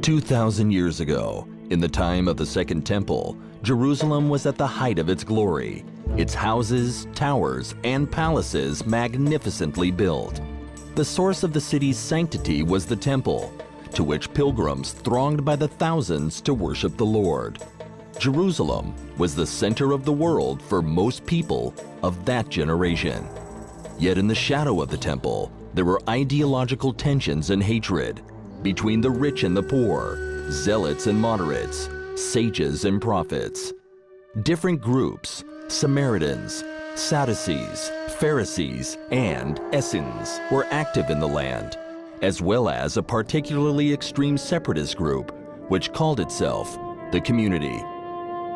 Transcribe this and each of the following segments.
"2,000 years ago, in the time of the Second Temple, Jerusalem was at the height of its glory, its houses, towers, and palaces magnificently built. The source of the city's sanctity was the temple, to which pilgrims thronged by the thousands to worship the Lord. Jerusalem was the center of the world for most people of that generation. Yet in the shadow of the temple, there were ideological tensions and hatred between the rich and the poor, zealots and moderates, sages and prophets. Different groups, Samaritans, Sadducees, Pharisees, and Essenes, were active in the land, as well as a particularly extreme separatist group, which called itself the Community.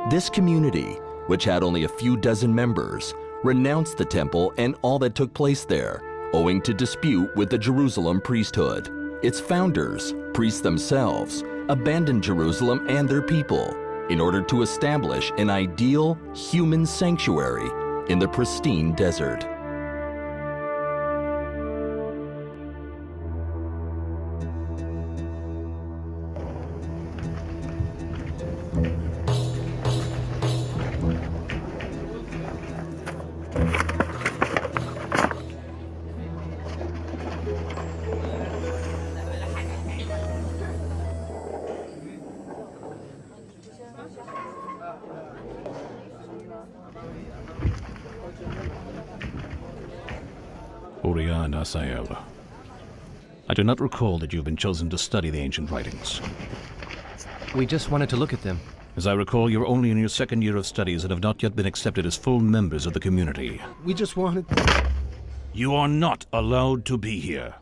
This community, which had only a few dozen members, renounced the temple and all that took place there, owing to dispute with the Jerusalem priesthood. Its founders, priests themselves, abandoned Jerusalem and their people in order to establish an ideal human sanctuary in the pristine desert. I do not recall that you have been chosen to study the ancient writings. We just wanted to look at them. As I recall, you're only in your second year of studies and have not yet been accepted as full members of the community. We just wanted... You are not allowed to be here.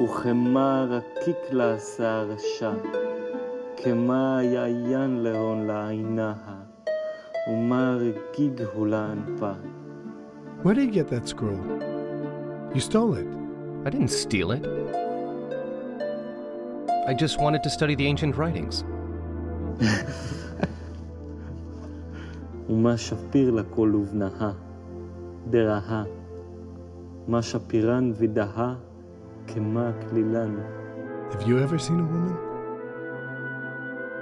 וכמה רקיק לעשה הרשע, כמה יעיין להון לעינה, ומה רגיג הוא לענפה. Where did you get that scroll? You stole it. I didn't steal it. I just wanted to study the ancient writings. ומה שפיר לכל ובנها, דרها, מה שפירן ודها, כמה כלילן. Have you ever seen a woman?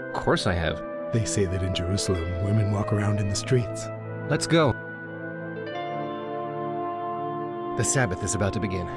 Of course I have. They say that in Jerusalem, women walk around in the streets. Let's go. The Sabbath is about to begin.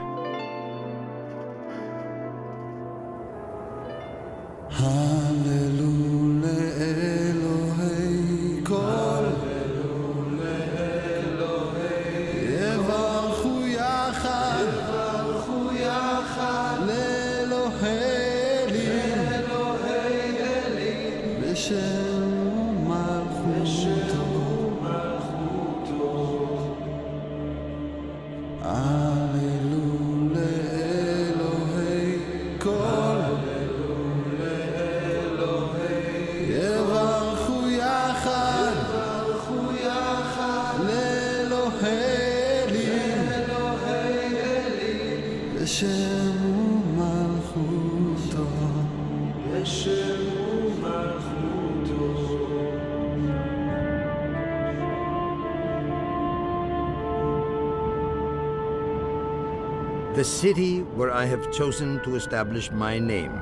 The city where I have chosen to establish my name.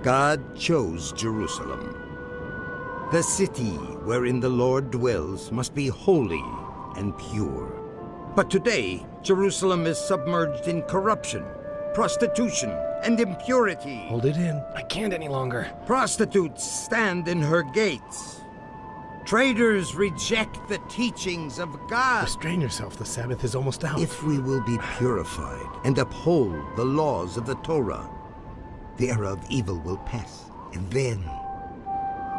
God chose Jerusalem. The city wherein the Lord dwells must be holy and pure. But today, Jerusalem is submerged in corruption, prostitution, and impurity. Hold it in. I can't any longer. Prostitutes stand in her gates. Traders reject the teachings of God. Restrain yourself. The Sabbath is almost out. If we will be purified and uphold the laws of the Torah, the era of evil will pass, and then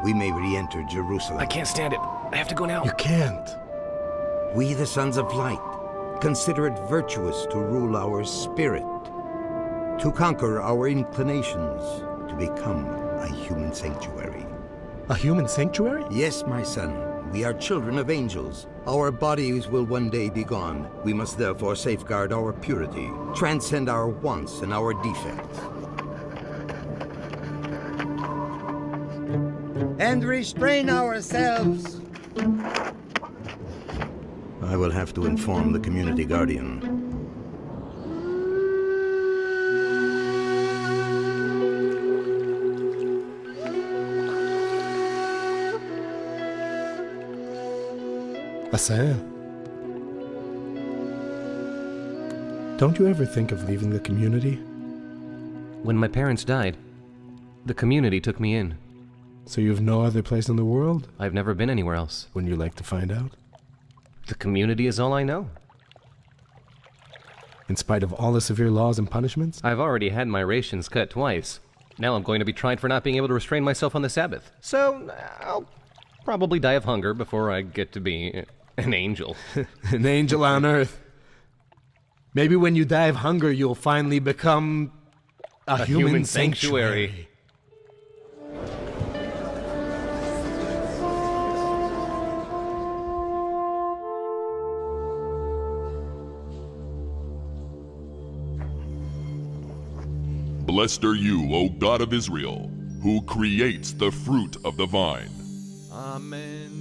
we may re-enter Jerusalem. I can't stand it. I have to go now. You can't. We, the sons of light, consider it virtuous to rule our spirit, to conquer our inclinations, to become a human sanctuary. A human sanctuary? Yes, my son, we are children of angels. Our bodies will one day be gone. We must therefore safeguard our purity, transcend our wants and our defects. And restrain ourselves. I will have to inform the community guardian. Asael, don't you ever think of leaving the community? When my parents died, the community took me in. So you have no other place in the world? I've never been anywhere else. Wouldn't you like to find out? The community is all I know. In spite of all the severe laws and punishments? I've already had my rations cut twice. Now I'm going to be tried for not being able to restrain myself on the Sabbath. So I'll probably die of hunger before I get to be an angel. An angel on earth. Maybe when you die of hunger, you'll finally become a human sanctuary. Blessed are you, O God of Israel, who creates the fruit of the vine. Amen.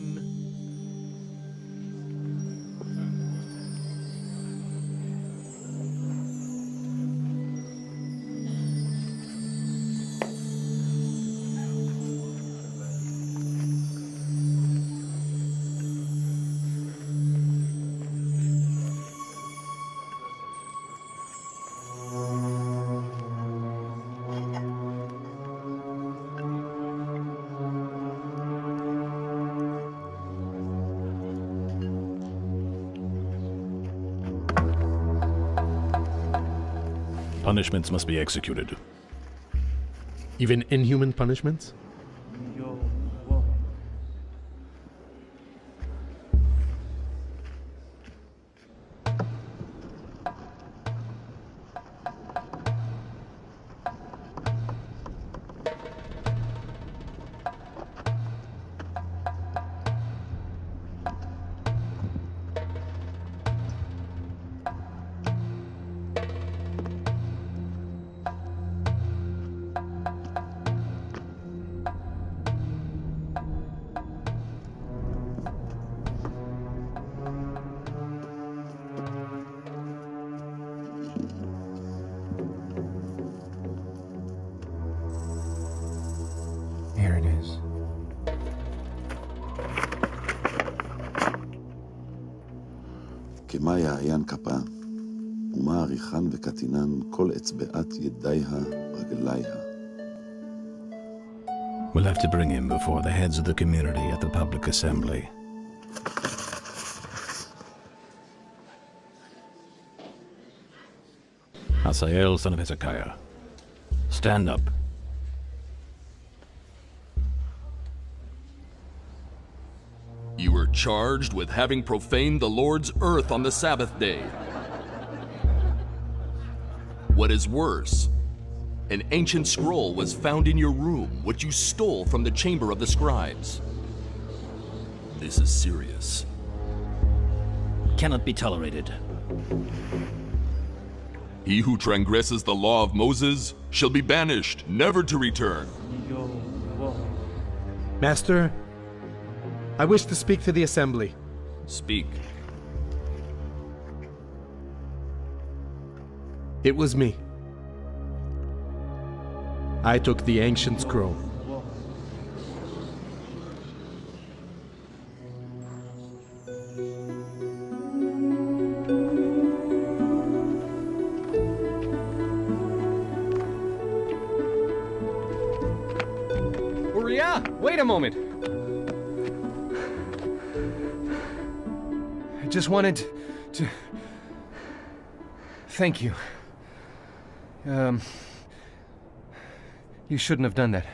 Punishments must be executed. Even inhuman punishments? Here it is. כמה יעיין כפה, ומה עריכן וקטינן כל אצבעת ידיה רגליה. We'll have to bring him before the heads of the community at the public assembly. Asael, son of Hezekiah, stand up. You were charged with having profaned the Lord's earth on the Sabbath day. What is worse, an ancient scroll was found in your room, which you stole from the chamber of the scribes. This is serious. Cannot be tolerated. He who transgresses the law of Moses shall be banished, never to return. Master, I wish to speak to the assembly. Speak. It was me. I took the ancient scroll. Uriah, wait a moment. I just wanted to thank you. You shouldn't have done that.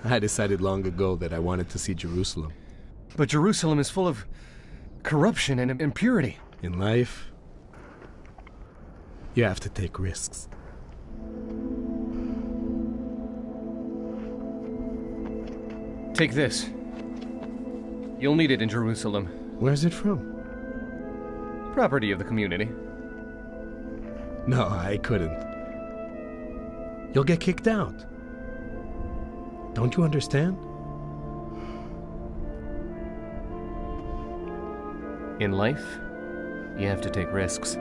I decided long ago that I wanted to see Jerusalem. But Jerusalem is full of corruption and impurity. In life, you have to take risks. Take this. You'll need it in Jerusalem. Where's it from? Property of the community. No, I couldn't. You'll get kicked out. Don't you understand? In life, you have to take risks.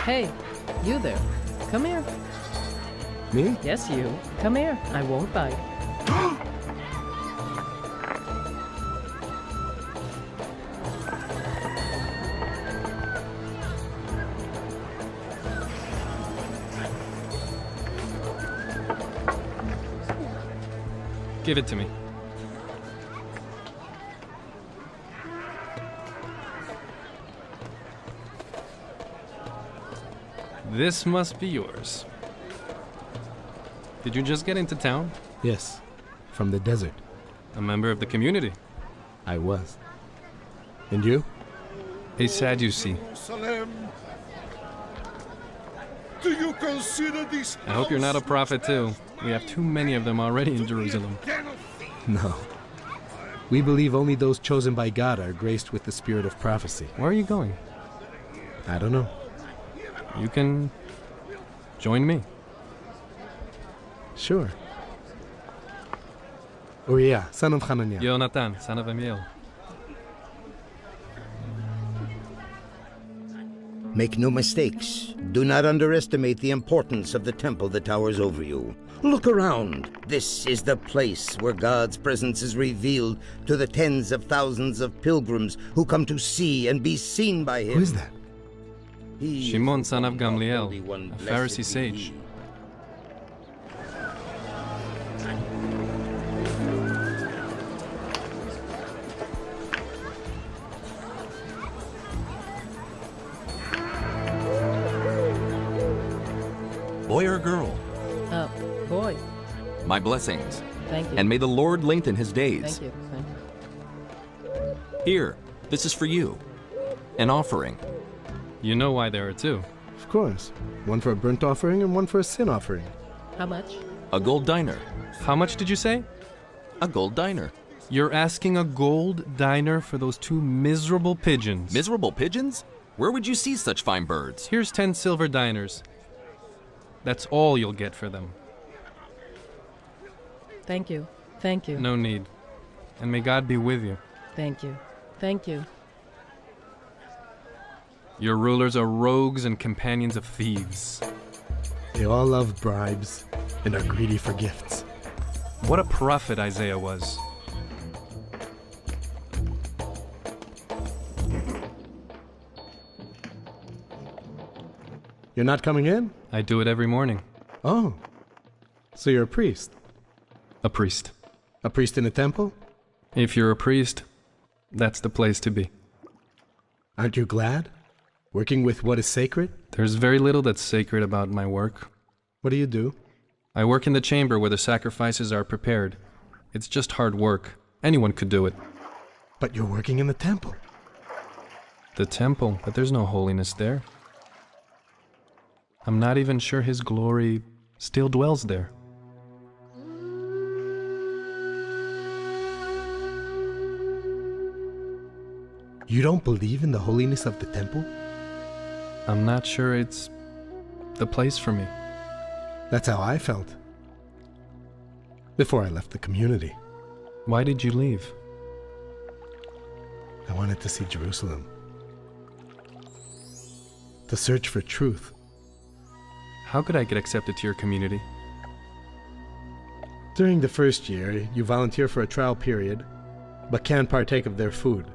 Hey, you there. Come here. Me? Yes, you. Come here. I won't bite. Give it to me. This must be yours. Did you just get into town? Yes, from the desert. A member of the community? I was. And you? A Sadducee. Do you consider this? I hope you're not a prophet too. We have too many of them already in Jerusalem. No. We believe only those chosen by God are graced with the spirit of prophecy. Where are you going? I don't know. You can join me. Sure. Uriah, son of Hananiah. Yonatan, son of Amiel. Make no mistakes. Do not underestimate the importance of the temple that towers over you. Look around. This is the place where God's presence is revealed to the tens of thousands of pilgrims who come to see and be seen by him. Who is that? Shimon, son of Gamliel, a Pharisee sage. Boy or girl? Boy. My blessings. Thank you. And may the Lord lengthen his days. Thank you. Thank you. Here, this is for you. An offering. You know why there are two. Of course. One for a burnt offering and one for a sin offering. How much? A gold diner. How much did you say? A gold diner. You're asking a gold diner for those two miserable pigeons. Miserable pigeons? Where would you see such fine birds? Here's 10 silver diners. That's all you'll get for them. Thank you. Thank you. No need. And may God be with you. Thank you. Thank you. Your rulers are rogues and companions of thieves. They all love bribes and are greedy for gifts. What a prophet Isaiah was. You're not coming in? I do it every morning. Oh. So you're a priest? A priest. A priest in a temple? If you're a priest, that's the place to be. Aren't you glad? Working with what is sacred? There's very little that's sacred about my work. What do you do? I work in the chamber where the sacrifices are prepared. It's just hard work. Anyone could do it. But you're working in the temple. The temple, but there's no holiness there. I'm not even sure his glory still dwells there. You don't believe in the holiness of the temple? I'm not sure it's the place for me. That's how I felt. Before I left the community. Why did you leave? I wanted to see Jerusalem. To search for truth. How could I get accepted to your community? During the first year, you volunteer for a trial period, but can't partake of their food.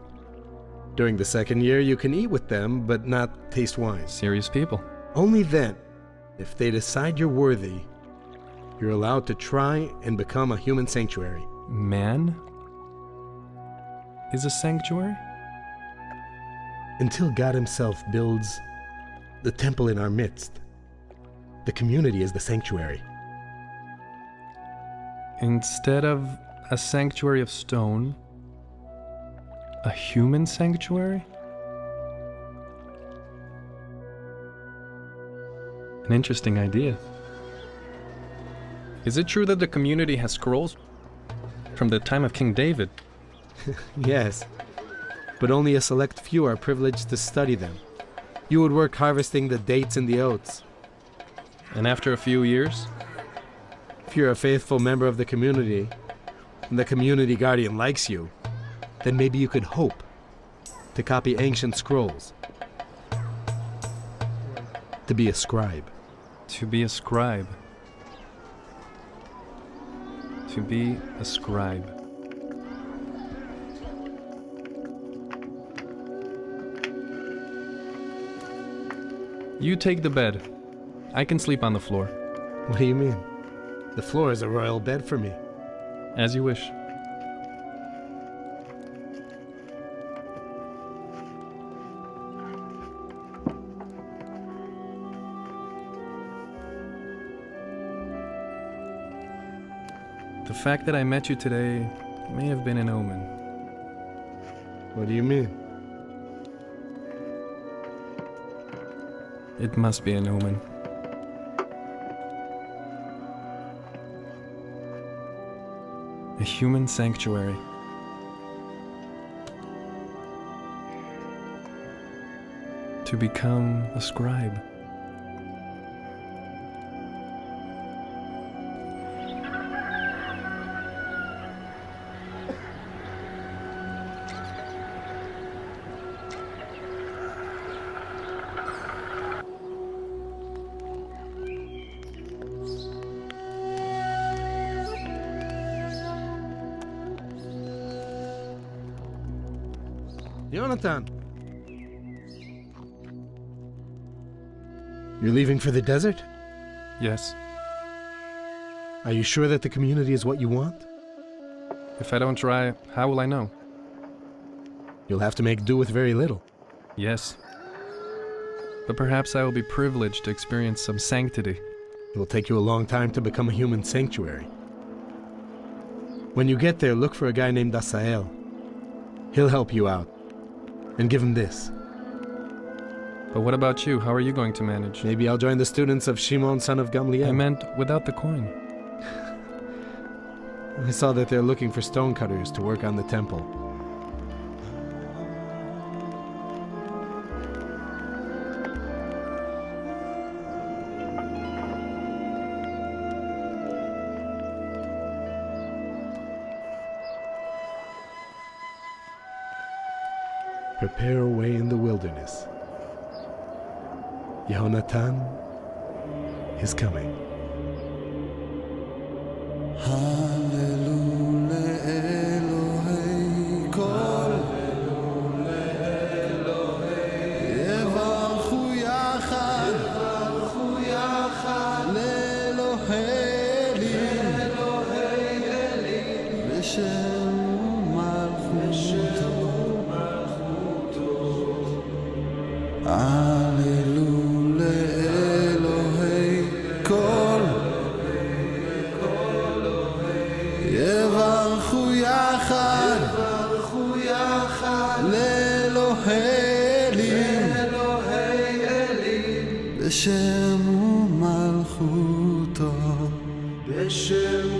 During the second year, you can eat with them, but not taste wine. Serious people. Only then, if they decide you're worthy, you're allowed to try and become a human sanctuary. Man is a sanctuary? Until God himself builds the temple in our midst, the community is the sanctuary. Instead of a sanctuary of stone, a human sanctuary? An interesting idea. Is it true that the community has scrolls from the time of King David? Yes, but only a select few are privileged to study them. You would work harvesting the dates and the oats. And after a few years? If you're a faithful member of the community, and the community guardian likes you, then maybe you could hope to copy ancient scrolls. To be a scribe. To be a scribe. To be a scribe. You take the bed. I can sleep on the floor. What do you mean? The floor is a royal bed for me. As you wish. The fact that I met you today may have been an omen. What do you mean? It must be an omen. A human sanctuary. To become a scribe. Jonathan! You're leaving for the desert? Yes. Are you sure that the community is what you want? If I don't try, how will I know? You'll have to make do with very little. Yes. But perhaps I will be privileged to experience some sanctity. It will take you a long time to become a human sanctuary. When you get there, look for a guy named Asael. He'll help you out. And give him this. But what about you? How are you going to manage? Maybe I'll join the students of Shimon, son of Gamliel. I meant without the coin. I saw that they're looking for stonecutters to work on the temple. Prepare a way in the wilderness. Yehonatan is coming. בשם ומלכותו, בשם